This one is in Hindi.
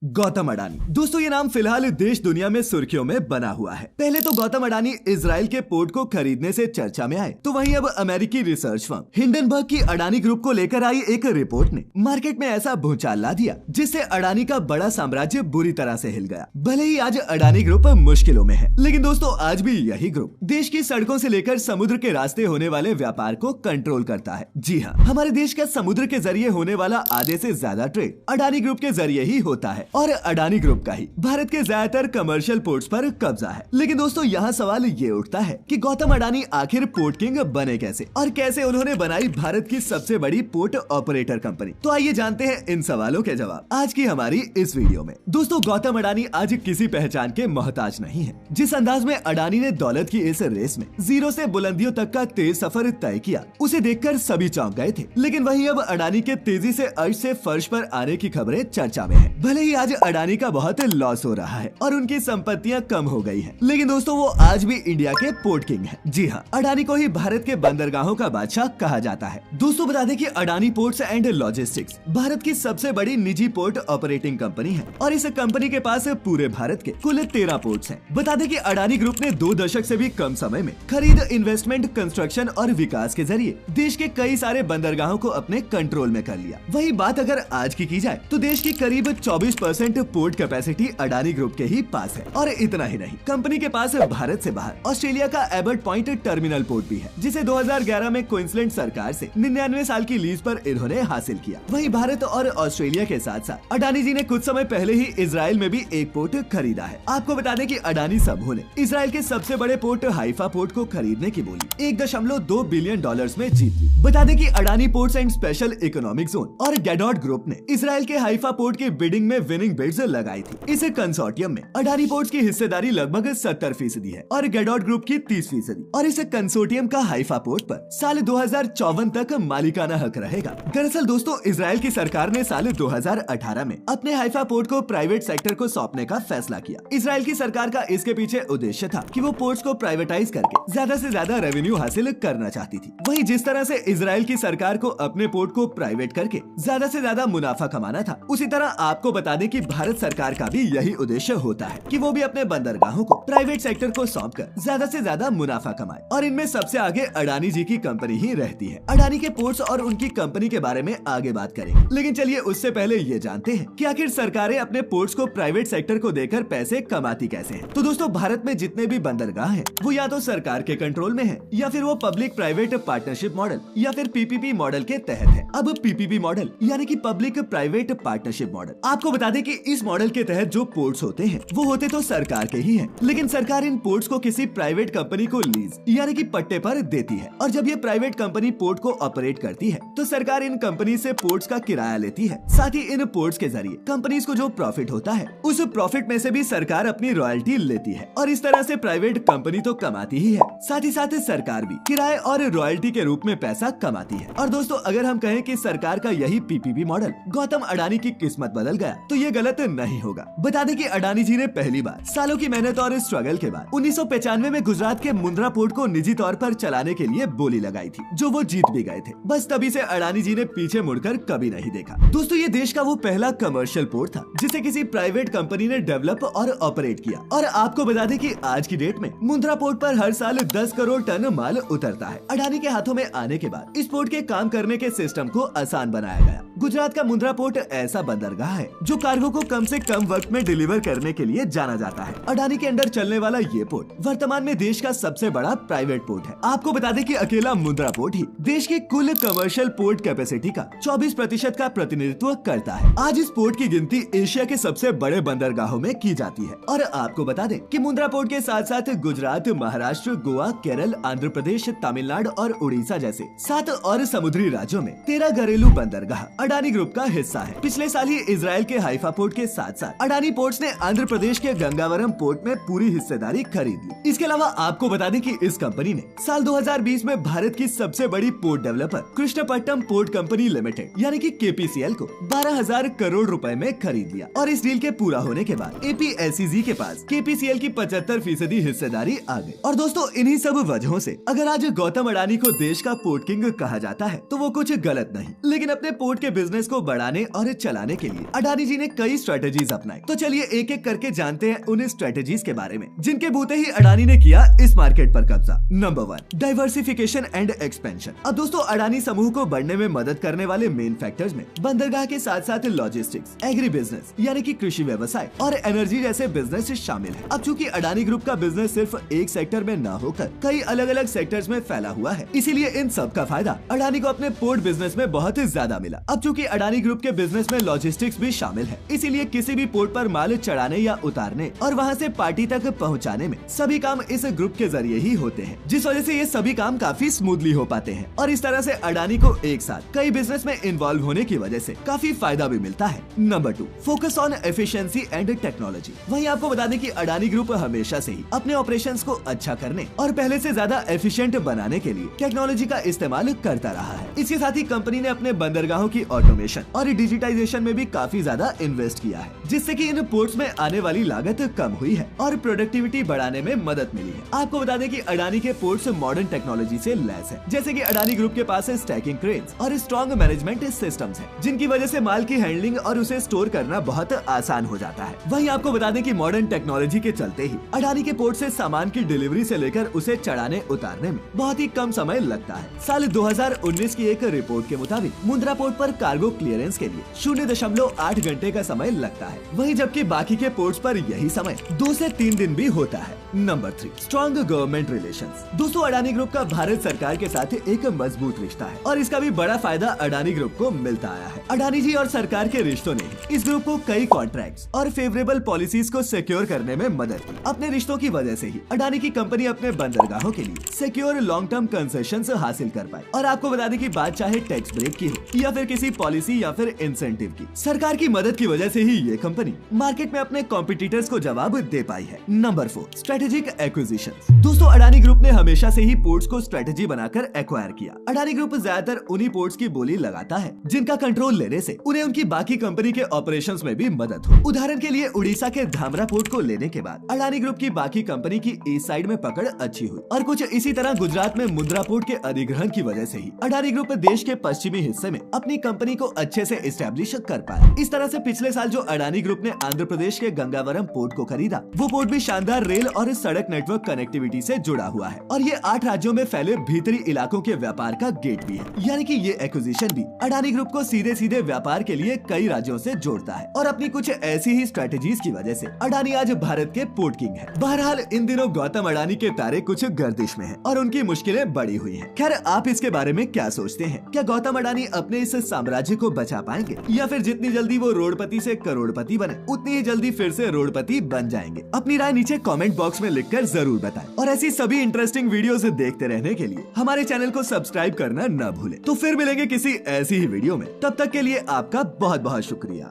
गौतम अडानी। दोस्तों ये नाम फिलहाल देश दुनिया में सुर्खियों में बना हुआ है। पहले तो गौतम अडानी इजराइल के पोर्ट को खरीदने से चर्चा में आए, तो वहीं अब अमेरिकी रिसर्च फर्म हिंडनबर्ग की अडानी ग्रुप को लेकर आई एक रिपोर्ट ने मार्केट में ऐसा भूचाल ला दिया जिससे अडानी का बड़ा साम्राज्य बुरी तरह से हिल गया। भले ही आज अडानी ग्रुप मुश्किलों में है, लेकिन दोस्तों आज भी यही ग्रुप देश की सड़कों से लेकर समुद्र के रास्ते होने वाले व्यापार को कंट्रोल करता है। जी हाँ, हमारे देश का समुद्र के जरिए होने वाला आधे से ज्यादा ट्रेड अडानी ग्रुप के जरिए ही होता है और अडानी ग्रुप का ही भारत के ज्यादातर कमर्शियल पोर्ट्स पर कब्जा है। लेकिन दोस्तों यहाँ सवाल ये उठता है कि गौतम अडानी आखिर पोर्ट किंग बने कैसे और कैसे उन्होंने बनाई भारत की सबसे बड़ी पोर्ट ऑपरेटर कंपनी। तो आइए जानते हैं इन सवालों के जवाब आज की हमारी इस वीडियो में। दोस्तों गौतम अडानी आज किसी पहचान के मोहताज नहीं है। जिस अंदाज में अडानी ने दौलत की इस रेस में जीरो से बुलंदियों तक का तेज सफर तय किया, उसे देखकर सभी चौंक गए थे। लेकिन वहीं अब अडानी के तेजी से अर्श से फर्श पर आने की खबरें चर्चा में है। भले ही आज अडानी का बहुत लॉस हो रहा है और उनकी संपत्तियां कम हो गई हैं, लेकिन दोस्तों वो आज भी इंडिया के पोर्ट किंग हैं। जी हाँ, अडानी को ही भारत के बंदरगाहों का बादशाह कहा जाता है। दोस्तों बता दें कि Adani ports and logistics Bharat की सबसे बड़ी निजी पोर्ट ऑपरेटिंग कंपनी है और इस कंपनी के पास पूरे भारत के कुल 13 पोर्ट्स हैं। बता दें कि अडानी ग्रुप ने 2 दशक से भी कम समय में खरीद, इन्वेस्टमेंट, कंस्ट्रक्शन और विकास के जरिए देश के कई सारे बंदरगाहों को अपने कंट्रोल में कर लिया। वही बात अगर आज की जाए तो देश की करीब 24% पोर्ट कैपेसिटी अडानी ग्रुप के ही पास है। और इतना ही नहीं, कंपनी के पास भारत से बाहर ऑस्ट्रेलिया का एबर्ट पॉइंट टर्मिनल पोर्ट भी है, जिसे 2011 में क्वींसलैंड सरकार से 99 साल की लीज पर इन्होंने हासिल किया। वहीं भारत और ऑस्ट्रेलिया के साथ साथ अडानी जी ने कुछ समय पहले ही इजराइल में भी एक पोर्ट खरीदा है। आपको बता दें कि अडानी समूह ने इजराइल के सबसे बड़े पोर्ट हाइफा पोर्ट को खरीदने की बोली $1.2 बिलियन में जीत ली। बता दें कि Adani ports and special economic zone और गैडॉट ग्रुप ने इजराइल के हाइफा पोर्ट की बिडिंग में विनिंग बिड्स लगाई थी। इस कंसोर्टियम में अडानी पोर्ट्स की हिस्सेदारी लगभग 70% है और गैडॉट ग्रुप की 30%। और इस कंसोर्टियम का हाइफा पोर्ट पर साल 2054 तक मालिकाना हक रहेगा। दरअसल दोस्तों इजराइल की सरकार ने साल 2018 में अपने हाइफा पोर्ट को प्राइवेट सेक्टर को सौंपने का फैसला किया। इजराइल की सरकार का इसके पीछे उद्देश्य था कि वो पोर्ट्स को प्राइवेटाइज करके ज्यादा से ज्यादा रेवेन्यू हासिल करना चाहती थी। वहीं जिस तरह से इजराइल की सरकार को अपने पोर्ट को प्राइवेट करके ज्यादा से ज्यादा मुनाफा कमाना था, उसी तरह आपको बता दें कि भारत सरकार का भी यही उद्देश्य होता है कि वो भी अपने बंदरगाहों को प्राइवेट सेक्टर को सौंपकर ज्यादा से ज्यादा मुनाफा कमाए। और इनमें सबसे आगे अडानी जी की कंपनी ही रहती है। अडानी के पोर्ट्स और उनकी कंपनी के बारे में आगे बात करेंगे, लेकिन चलिए उससे पहले ये जानते हैं कि आखिर सरकारें अपने पोर्ट्स को प्राइवेट सेक्टर को देकर पैसे कमाती कैसे हैं। तो दोस्तों भारत में जितने भी बंदरगाह हैं, वो या तो सरकार के कंट्रोल में है या फिर वो पब्लिक प्राइवेट पार्टनरशिप मॉडल या फिर PPP मॉडल के तहत है। अब PPP मॉडल यानी कि पब्लिक प्राइवेट पार्टनरशिप मॉडल, आपको बता दें कि इस मॉडल के तहत जो पोर्ट्स होते हैं वो होते तो सरकार के ही हैं, लेकिन सरकार इन पोर्ट्स को किसी प्राइवेट कंपनी को लीज यानी कि पट्टे पर देती है। और जब ये प्राइवेट कंपनी पोर्ट को ऑपरेट करती है तो सरकार इन कंपनी से पोर्ट्स का किराया लेती है। साथ ही इन पोर्ट्स के जरिए कंपनीज को जो प्रॉफिट होता है, उस प्रॉफिट में से भी सरकार अपनी रॉयल्टी लेती है। और इस तरह से प्राइवेट कंपनी तो कमाती ही है, साथ ही साथ सरकार भी किराए और रॉयल्टी के रूप में पैसा कमाती है। और दोस्तों अगर हम कहें कि सरकार का यही PPP मॉडल गौतम अडानी की किस्मत बदल गया, तो ये गलत नहीं होगा। बता दें कि अडानी जी ने पहली बार सालों की मेहनत और स्ट्रगल के बाद 1995 में गुजरात के मुंद्रा पोर्ट को निजी तौर पर चलाने के लिए बोली लगाई थी, जो वो जीत भी गए थे। बस तभी से अडानी जी ने पीछे मुड़कर कभी नहीं देखा। दोस्तों ये देश का वो पहला कमर्शियल पोर्ट था जिसे किसी प्राइवेट कंपनी ने डेवलप और ऑपरेट किया। और आपको बता दें कि आज की डेट में मुंद्रा पोर्ट पर हर साल 10 करोड़ टन माल उतरता है। अडानी के हाथों में आने के बाद इस पोर्ट के काम करने के सिस्टम को आसान बनाया गया। गुजरात का मुंद्रा पोर्ट ऐसा बंदरगाह है जो कार्गो को कम से कम वक्त में डिलीवर करने के लिए जाना जाता है। अडानी के अंडर चलने वाला ये पोर्ट वर्तमान में देश का सबसे बड़ा प्राइवेट पोर्ट है। आपको बता दें कि अकेला मुंद्रा पोर्ट ही देश की कुल कमर्शियल पोर्ट कैपेसिटी का 24% का प्रतिनिधित्व करता है। आज इस पोर्ट की गिनती एशिया के सबसे बड़े बंदरगाहों में की जाती है। और आपको बता दें कि मुंद्रा पोर्ट के साथ साथ गुजरात, महाराष्ट्र, गोवा, केरल, आंध्र प्रदेश, तमिलनाडु और उड़ीसा जैसे 7 और समुद्री राज्यों में 13 घरेलू बंदरगाह अडानी ग्रुप का हिस्सा है। पिछले साल ही इजराइल के हाइफा पोर्ट के साथ साथ अडानी पोर्ट्स ने आंध्र प्रदेश के गंगावरम पोर्ट में पूरी हिस्सेदारी खरीद ली। इसके अलावा आपको बता दें कि इस कंपनी ने साल 2020 में भारत की सबसे बड़ी port developer Krishnapatnam port company limited यानी कि KPCL को 12,000 करोड़ रुपए में खरीद लिया। और इस डील के पूरा होने के बाद APSEZ के पास KPCL की 75% हिस्सेदारी आ गई। और दोस्तों इन्हीं सब वजहों से अगर आज गौतम अडानी को देश का पोर्ट किंग कहा जाता है तो वो कुछ गलत नहीं, लेकिन अपने पोर्ट के बिजनेस को बढ़ाने और चलाने के लिए अडानी जी ने कई स्ट्रेटेजीज अपनाई। तो चलिए एक एक करके जानते हैं उन स्ट्रेटेजीज के बारे में जिनके बूते ही अडानी ने किया इस मार्केट पर कब्जा। Number 1, diversification and expansion. अब दोस्तों अडानी समूह को बढ़ने में मदद करने वाले मेन फैक्टर्स में बंदरगाह के साथ साथ लॉजिस्टिक्स, एग्री बिजनेस यानी कि कृषि व्यवसाय और एनर्जी जैसे बिजनेस शामिल है। अब चूंकि अडानी ग्रुप का बिजनेस सिर्फ एक सेक्टर में न होकर कई अलग अलग सेक्टर्स में फैला हुआ है, इसीलिए इन सब का फायदा अडानी को अपने पोर्ट बिजनेस में बहुत ही ज्यादा मिला। अब चूंकि अडानी ग्रुप के बिजनेस में लॉजिस्टिक्स भी शामिल है, इसीलिए किसी भी पोर्ट पर माल चढ़ाने या उतारने और वहां से पार्टी तक पहुंचाने में सभी काम इस ग्रुप के जरिए ही होते हैं, जिस वजह से ये सभी काम काफी स्मूथली हो पाते हैं। और इस तरह से अडानी को एक साथ कई बिजनेस में इन्वॉल्व होने की वजह से काफी फायदा भी मिलता है। Number 2, focus on efficiency and technology. वहीं आपको बता दें कि अडानी ग्रुप हमेशा से ही अपने ऑपरेशंस को अच्छा करने और पहले से ज्यादा एफिशिएंट बनाने के लिए टेक्नोलॉजी का इस्तेमाल करता रहा है। इसके साथ ही कंपनी ने अपने बंदरगाहों की ऑटोमेशन और डिजिटाइजेशन में भी काफी ज्यादा इन्वेस्ट किया है, जिससे कि इन पोर्ट्स में आने वाली लागत कम हुई है और प्रोडक्टिविटी बढ़ाने में मदद मिली है। आपको बता दें कि अडानी के पोर्ट्स मॉडर्न टेक्नोलॉजी से लैस है, जैसे कि अडानी ग्रुप के पास स्टैकिंग क्रेन्स और स्ट्रॉन्ग मैनेजमेंट सिस्टम्स हैं, जिनकी वजह से माल की हैंडलिंग और उसे स्टोर करना बहुत आसान हो जाता है। वहीं आपको बता दें कि मॉडर्न टेक्नोलॉजी के चलते ही अडानी के पोर्ट से सामान की डिलीवरी से लेकर उसे चढ़ाने उतारने में बहुत ही कम समय लगता है। साल 2019 की एक रिपोर्ट के मुताबिक मुंद्रा पोर्ट पर कार्गो क्लियरेंस के लिए 0.8 घंटे का समय लगता है, वहीं जबकि बाकी के पोर्ट्स पर यही समय 2 से 3 दिन भी होता है। Number 3, strong government relations. दोस्तों अडानी ग्रुप का भारत सरकार के साथ एक मजबूत रिश्ता है और इसका भी बड़ा फायदा अडानी ग्रुप को मिलता आया है। अडानी जी और सरकार के रिश्तों ने इस ग्रुप को कई कॉन्ट्रैक्ट्स और फेवरेबल पॉलिसीज को सिक्योर करने में मदद की। अपने रिश्तों की वजह से ही अडानी की कंपनी अपने बंदरगाहों के लिए सिक्योर लॉन्ग टर्म कंसेशंस हासिल कर पाए। और आपको बता दें कि बात चाहे टैक्स ब्रेक की हो या फिर किसी पॉलिसी या फिर इंसेंटिव की, सरकार की मदद की वजह से ही ये कंपनी मार्केट में अपने कॉम्पिटिटर्स को जवाब दे पाई है। Number 4, strategic acquisitions. दोस्तों अडानी ग्रुप ने हमेशा से ही पोर्ट्स को स्ट्रेटेजी बनाकर एक्वायर किया। अडानी ग्रुप ज्यादातर उन्हीं पोर्ट्स की बोली लगाता है जिनका कंट्रोल लेने से उन्हें उनकी बाकी कंपनी के ऑपरेशंस में भी मदद हो। उदाहरण के लिए उड़ीसा के धामरा पोर्ट को लेने के बाद अडानी ग्रुप की बाकी कंपनी की ईस्ट साइड में पकड़ अच्छी हुई और कुछ इसी तरह गुजरात में मुंद्रा पोर्ट के अधिग्रहण की वजह से ही अडानी ग्रुप देश के पश्चिमी हिस्से में अपनी कंपनी को अच्छे से एस्टेब्लिश कर पाया। इस तरह से पिछले साल जो अडानी ग्रुप ने आंध्र प्रदेश के गंगावरम पोर्ट को खरीदा, वो पोर्ट भी शानदार रेल और सड़क नेटवर्क कनेक्टिविटी से जुड़ा हुआ है और ये 8 राज्यों में फैले भीतरी इलाकों के व्यापार का गेट भी है। यानी कि ये एक्विजिशन भी अडानी ग्रुप को सीधे सीधे व्यापार के लिए कई राज्यों से जोड़ता है और अपनी कुछ ऐसी ही स्ट्रेटेजीज की वजह से अडानी आज भारत के पोर्ट किंग है। बहरहाल इन दिनों गौतम अडानी के तारे कुछ गर्दिश में हैं और उनकी मुश्किलें बढ़ी हुई हैं। खैर आप इसके बारे में क्या सोचते हैं? क्या गौतम अडानी अपने इस साम्राज्य को बचा पाएंगे या फिर जितनी जल्दी वो रोडपति से करोड़पति बने उतनी ही जल्दी फिर से रोडपति बन जाएंगे? अपनी राय नीचे कमेंट बॉक्स में लिखकर जरूर बताएं और ऐसी सभी इंटरेस्टिंग वीडियोस देखते रहने के लिए हमारे चैनल को सब्सक्राइब करना न भूलें। तो फिर मिलेंगे किसी ऐसी ही वीडियो में, तब तक के लिए आपका बहुत बहुत शुक्रिया।